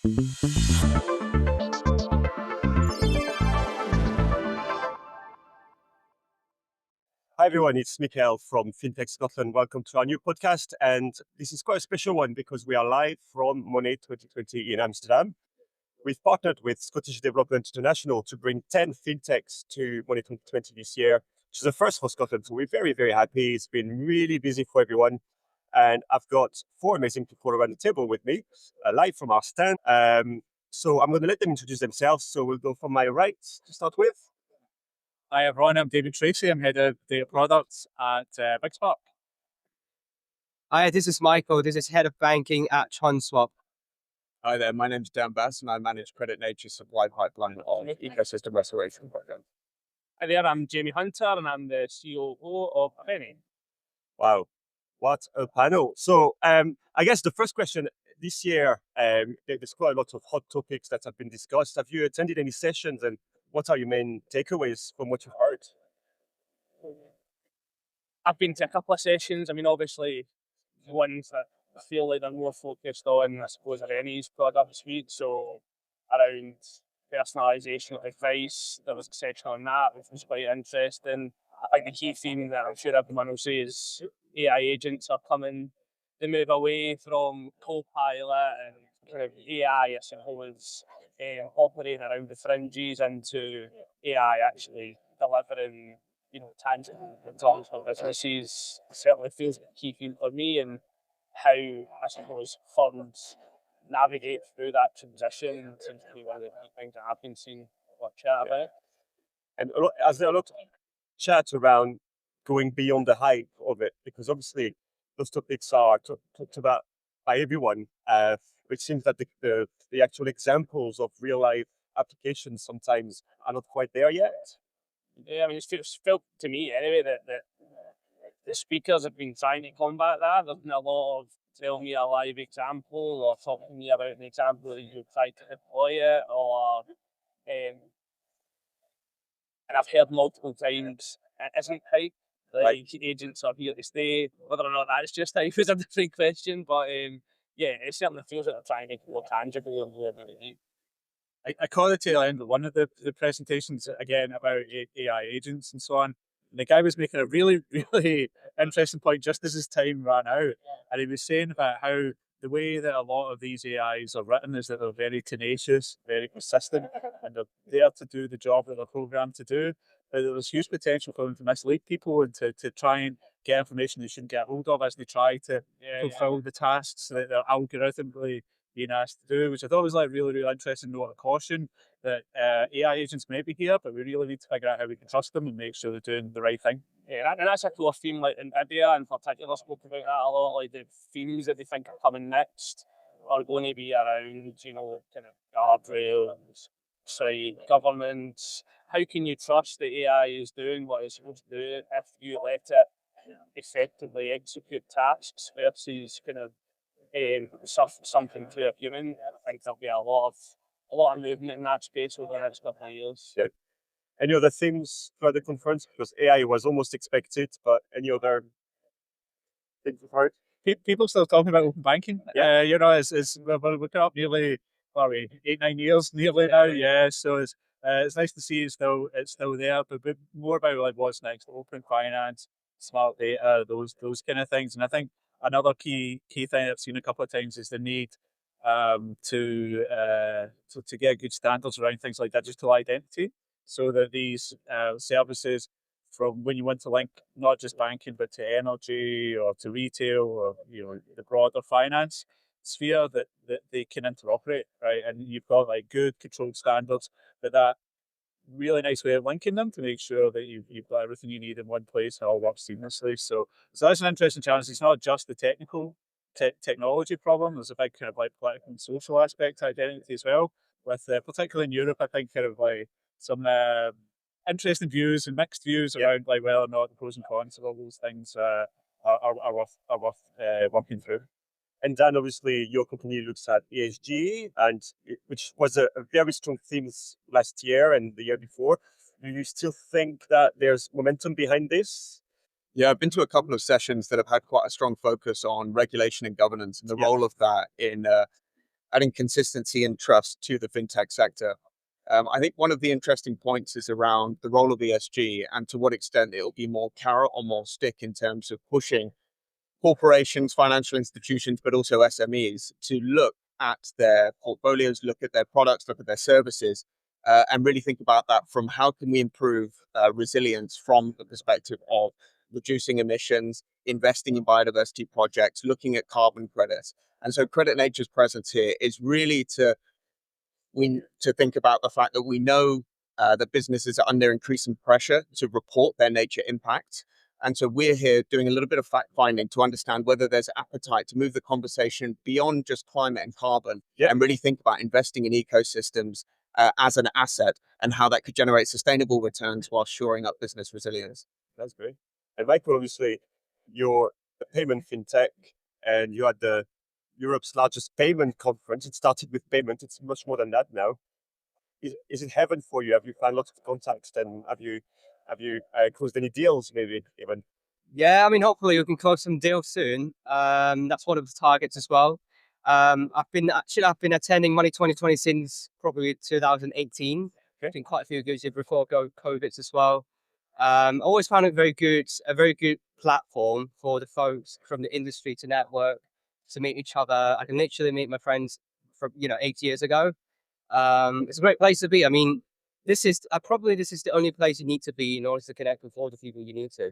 Hi everyone, it's Michael from FinTech Scotland. Welcome to our new podcast. And this is quite a special one because we are live from Money20 in Amsterdam. We've partnered with Scottish Development International to bring 10 FinTechs to Money20 this year, which is the first for Scotland. So we're very, very happy. It's been really busy for everyone. And I've got four amazing people around the table with me, live from our stand. So I'm going to let them introduce themselves. So we'll go from my right to start with. Hi everyone, I'm David Tracy. I'm head of data products at BigSpark. Hi, this is Michael. This is head of banking at Transwap. Hi there, my name's Dan Bass and I manage CreditNature supply pipeline on ecosystem restoration program. Hi there, I'm Jamie Hunter and I'm the COO of Aveni. Wow, what a panel. So I guess the first question this year, there's quite a lot of hot topics that have been discussed. Have you attended any sessions and what are your main takeaways from what you've heard? I've been to a couple of sessions. I mean, obviously, ones that I feel like they're more focused on, I suppose, Aveni's product suite. So around personalisation of advice, there was a section on that, which was quite interesting. I think the key theme that I'm sure everyone will say is AI agents are coming to move away from co-pilot and kind of AI, I suppose, operating around the fringes into AI actually delivering, tangible results for businesses. Certainly feels like a key theme for me and how, I suppose, firms navigate through that transition seems to be one of the key things that I've been seeing a lot of chat about. And as there are a lot of chat around going beyond the hype of it, because obviously those topics are talked about by everyone, which seems that the actual examples of real life applications sometimes are not quite there yet. Yeah, I mean, it's felt to me anyway that the speakers have been trying to combat that. There's been a lot of tell me a live example or talk to me about an example that you tried to deploy it, or and I've heard multiple times it isn't hype. Like agents are here to stay. Whether or not that's just hype is a different question, but yeah, it certainly feels like they're trying to make it more tangible. I caught the tail end of one of the presentations again about AI agents and so on. And the guy was making a really, really interesting point just as his time ran out. And he was saying about how the way that a lot of these AIs are written is that they're very tenacious, very persistent, and they're there to do the job that they're programmed to do. But there's huge potential for them to mislead people and to try and get information they shouldn't get hold of as they try to fulfill the tasks that they're algorithmically being asked to do, which I thought was like really, really interesting note of caution that AI agents may be here, but we really need to figure out how we can trust them and make sure they're doing the right thing. Yeah, and that's a core theme, like in India in particular, spoke about that a lot, like the themes that they think are coming next are going to be around, kind of guardrails, governments. How can you trust the AI is doing what it's supposed to do if you let it effectively execute tasks versus kind of something to a human? I think there'll be a lot of movement in that space over the next couple of years. Yeah. Any other themes for the conference? Because AI was almost expected, but any other things you've heard? People still talking about open banking. Yeah. We're coming up nearly 8-9 years nearly now. Yeah, so it's nice to see it's still there, but more about like what's next, open finance, smart data, those kind of things. And I think another key thing I've seen a couple of times is the need to get good standards around things like digital identity, so that these services, from when you want to link not just banking but to energy or to retail or the broader finance sphere, that they can interoperate, right? And you've got like good controlled standards, but that really nice way of linking them to make sure that you've got everything you need in one place and it all works seamlessly. So that's an interesting challenge. It's not just the technical technology problem. There's a big kind of like political and social aspect to identity as well. With particularly in Europe, I think kind of like some interesting views and mixed views around like whether or not the pros and cons of all those things are worth working through. And then obviously your company looks at ESG, which was a very strong theme last year and the year before. Do you still think that there's momentum behind this? Yeah, I've been to a couple of sessions that have had quite a strong focus on regulation and governance and the role of that in adding consistency and trust to the fintech sector. I think one of the interesting points is around the role of ESG and to what extent it will be more carrot or more stick in terms of pushing corporations, financial institutions, but also SMEs to look at their portfolios, look at their products, look at their services, and really think about that from how can we improve resilience from the perspective of reducing emissions, investing in biodiversity projects, looking at carbon credits. And so CreditNature's presence here is really to think about the fact that we know that businesses are under increasing pressure to report their nature impact. And so we're here doing a little bit of fact finding to understand whether there's appetite to move the conversation beyond just climate and carbon and really think about investing in ecosystems as an asset and how that could generate sustainable returns while shoring up business resilience. That's great. And Michael, obviously, you're a payment fintech and you had the Europe's largest payment conference. It started with payment. It's much more than that now. Is it heaven for you? Have you found lots of contacts and have you closed any deals maybe even? Yeah, I mean, hopefully we can close some deals soon. That's one of the targets as well. I've been attending Money 2020 since probably 2018. Okay. Been quite a few good years before COVID as well. Always found it a very good platform for the folks from the industry to network, to meet each other. I can literally meet my friends from 8 years ago. It's a great place to be. I mean, this is the only place you need to be in order to connect with all the people you need to.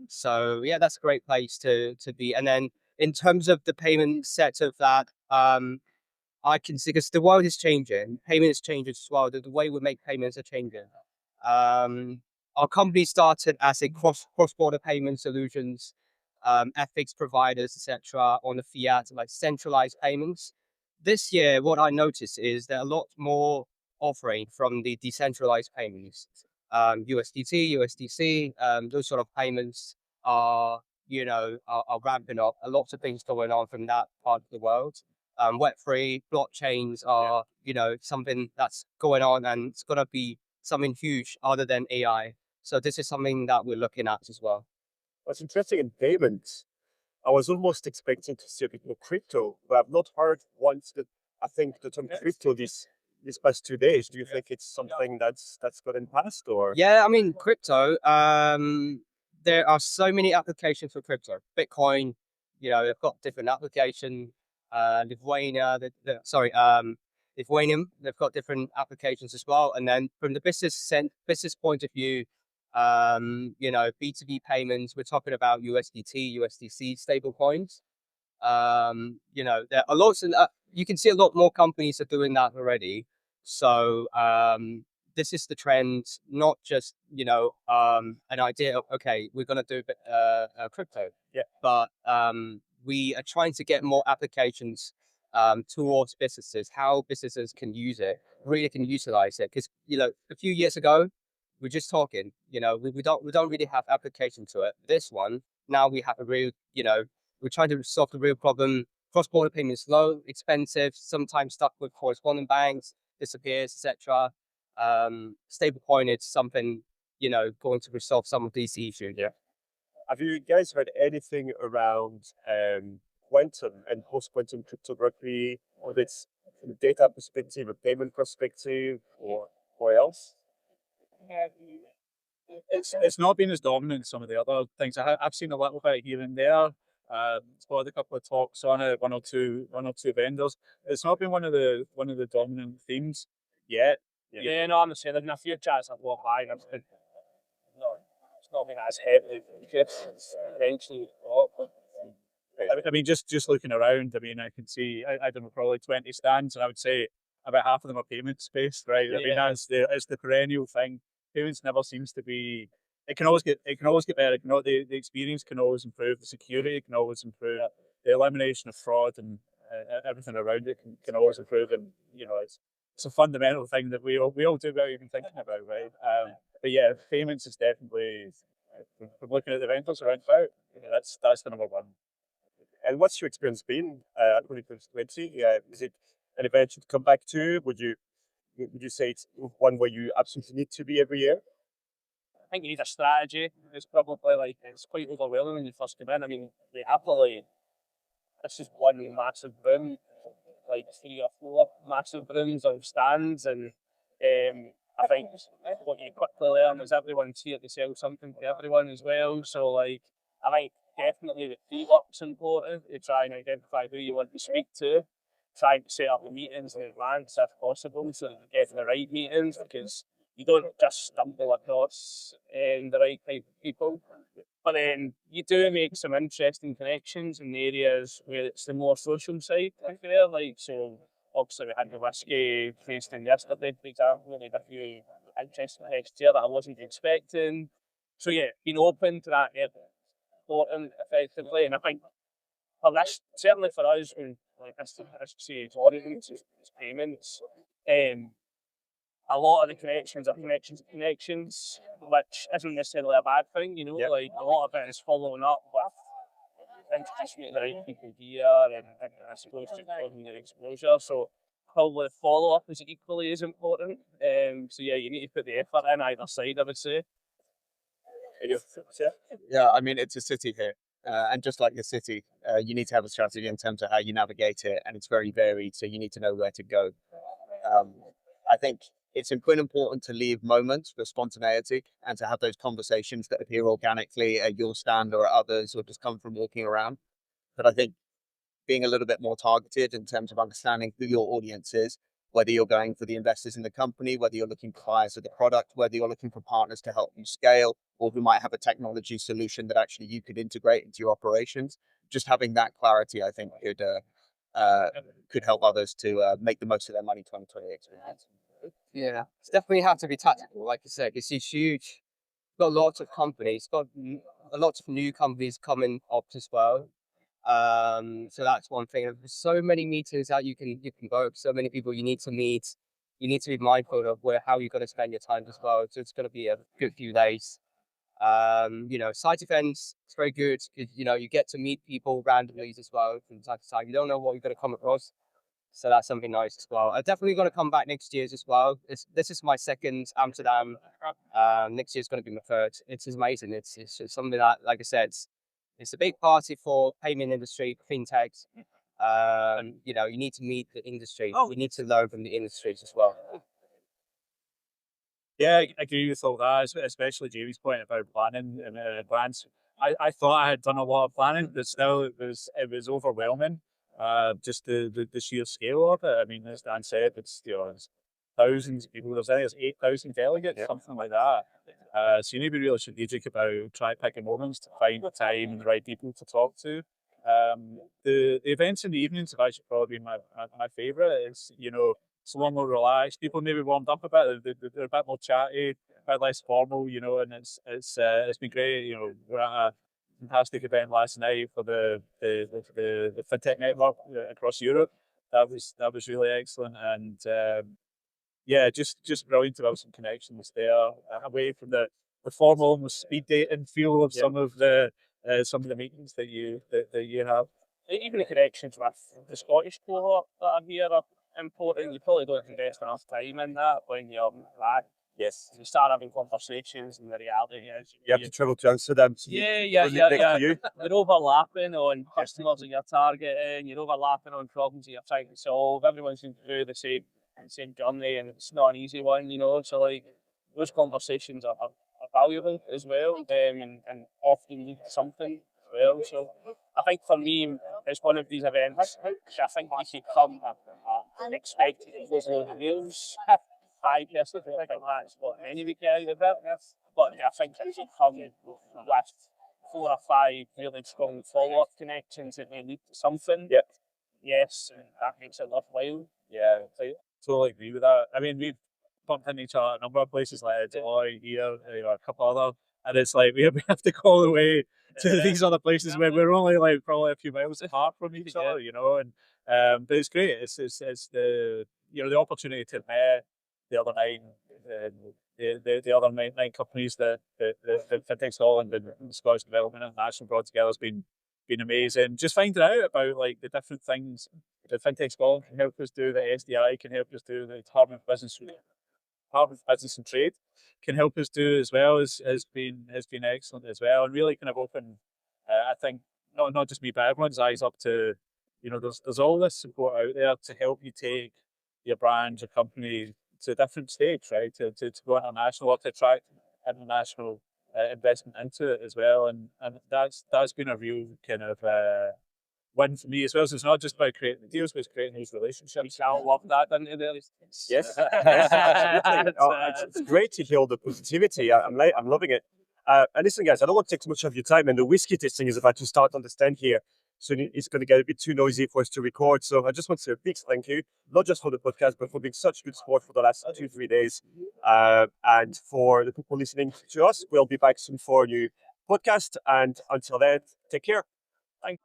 So yeah, that's a great place to be. And then in terms of the payment set of that, I can see, because the world is changing, payment is changing as well. The way we make payments are changing. Our company started as a cross-border payment solutions, FX providers, etc., on the fiat, like centralized payments. This year, what I noticed is there are a lot more offering from the decentralized payments, USDT, USDC, those sort of payments are ramping up. A lot of things going on from that part of the world. Web3 blockchains are, something that's going on, and it's going to be something huge other than AI. So this is something that we're looking at as well. What's interesting in payments, I was almost expecting to see a bit more crypto, but I've not heard once that I think the term crypto these past 2 days. Do you think it's something that's gotten past or? Yeah, I mean, crypto, there are so many applications for crypto. Bitcoin, they've got different applications. Lithuanium, they've got different applications as well. And then from the business point of view, B2B payments, we're talking about USDT, USDC stable coins. There are lots, and you can see a lot more companies are doing that already. So this is the trend, not just an idea of, okay, we're going to do crypto, but we are trying to get more applications towards businesses, how businesses can use it, really can utilize it. Because a few years ago, we're just talking, we don't really have application to it. This one, now we have a real, we're trying to solve the real problem. Cross-border payments slow, expensive, sometimes stuck with correspondent banks, disappears, etc. Stablecoin is something, going to resolve some of these issues. Yeah. Have you guys heard anything around quantum and post-quantum cryptography, or this from a data perspective, a payment perspective, or else? It's not been as dominant as some of the other things. I've seen a little bit here and there. Spotted a couple of talks on it, one or two vendors. It's not been one of the dominant themes yet. Yeah, no, I'm the same. There's been a few chats I've walked by and it's not been as heavy. It's eventually. I mean, just looking around, I mean, I can see, I don't know, probably 20 stands, and I would say about half of them are payment based, right? I mean, it's the perennial thing. Payments never seems to be. It can always get better. The experience can always improve. The security can always improve. The elimination of fraud and everything around it can always improve. And it's a fundamental thing that we all do without even thinking about, right? But yeah, payments is definitely, from looking at the vendors around about, that's the number one. And what's your experience been at 2020? Is it an event you'd come back to? Would you say it's one where you absolutely need to be every year? I think you need a strategy. It's probably it's quite overwhelming when you first come in. I mean, this is one massive boom. like 3 or 4 massive rooms of stands, and I think what you quickly learn is everyone's here to sell something to everyone as well. So like I think definitely the pre-work's important to try and identify who you want to speak to, trying to set up the meetings in advance if possible, so that you get the right meetings, because you don't just stumble across the right type of people. But then you do make some interesting connections in the areas where it's the more social side, I feel like. So obviously we had the whiskey tasting yesterday, for example, we had a few interesting guests here that I wasn't expecting. So yeah, being open to that is important effectively, and I think for this, certainly for us, when like as you say, it's audience, it's payments, a lot of the connections are connections, which isn't necessarily a bad thing, you know, like a lot of it is following up with introducing the right people here, and I suppose just broadening your exposure. So probably the follow up is equally as important. So yeah, you need to put the effort in either side, I would say. Yeah, I mean, it's a city here. And just like the city, you need to have a strategy in terms of how you navigate it, and it's very varied, so you need to know where to go. I think it's important to leave moments for spontaneity and to have those conversations that appear organically at your stand or at others, or just come from walking around. But I think being a little bit more targeted in terms of understanding who your audience is, whether you're going for the investors in the company, whether you're looking for buyers of the product, whether you're looking for partners to help you scale, or who might have a technology solution that actually you could integrate into your operations. Just having that clarity, I think, could help others to make the most of their Money 2020 experience. Yeah, it's definitely have to be tactical. Like you said, it's huge. Got lots of companies, got a lot of new companies coming up as well. So that's one thing. There's so many meetings that you can go. So many people you need to meet. You need to be mindful of how you're going to spend your time as well. So it's going to be a good few days. Side events, it's very good because you get to meet people randomly as well from time to time. You don't know what you're going to come across. So that's something nice as well. I'm definitely going to come back next year as well. This is my second Amsterdam. Next year is going to be my third. It's amazing. It's just something that, like I said, it's a big party for payment industry, fintechs. You need to meet the industry. We need to learn from the industries as well. Yeah, I agree with all that, especially Jamie's point about planning and advance. I thought I had done a lot of planning, but still it was overwhelming. Just the sheer scale of it. I mean, as Dan said, it's it's thousands of people. There's 8,000 delegates, something like that. So you need to be really strategic about picking moments to find the time and the right people to talk to. The events in the evenings have actually probably been my favourite. It's it's a lot more relaxed. People maybe warmed up a bit. They're a bit more chatty, a bit less formal, and it's been great. We're at a fantastic event last night for the FinTech network across Europe. That was really excellent, and yeah, just brilliant to have some connections there away from the formal, almost speed dating feel of some of the meetings that you have. Even the connections with the Scottish cohort that are here are important. You probably don't invest enough time in that when you're back. Yes. You start having conversations, and the reality is You have to travel to Amsterdam. So yeah. You're overlapping on customers that you're targeting. You're overlapping on problems that you're trying to solve. Everyone's going through the same journey, and it's not an easy one, So like those conversations are valuable as well, and often lead to something as well. So I think for me, it's one of these events. I think you become expected to go the rails. I personally think that's what any we carry with it. But I think if you come with 4 or 5 really strong follow-up connections that may lead to something, yes, that makes it worthwhile. Yeah, I totally agree with that. I mean, we've bumped into each other at a number of places like Deloitte here, a couple other, and it's like we have to go all the way to these other places where we're only like probably a few miles apart from each other, and but it's great. It's the the opportunity to meet the other 9 the other nine companies that FinTech Scotland and Scottish Development International brought together has been amazing. Just finding out about like the different things that FinTech Scotland can help us do, the SDI can help us do, the Department of Business and Trade can help us do as well has been excellent as well, and really kind of open I think not just me but everyone's eyes up to there's all this support out there to help you take your brand, your company to a different stage, right? To go international or to attract international investment into it as well. And that's been a real kind of win for me as well. So it's not just about creating the deals, but it's creating these relationships. I love that, didn't you? There? Yes, yes, absolutely. It's great to hear all the positivity. I'm loving it. And listen, guys, I don't want to take too much of your time, and the whiskey tasting is about to start on the stand here, so it's going to get a bit too noisy for us to record. So I just want to say a big thank you, not just for the podcast, but for being such good sport for the last 2-3 days. And for the people listening to us, we'll be back soon for a new podcast. And until then, take care. Thank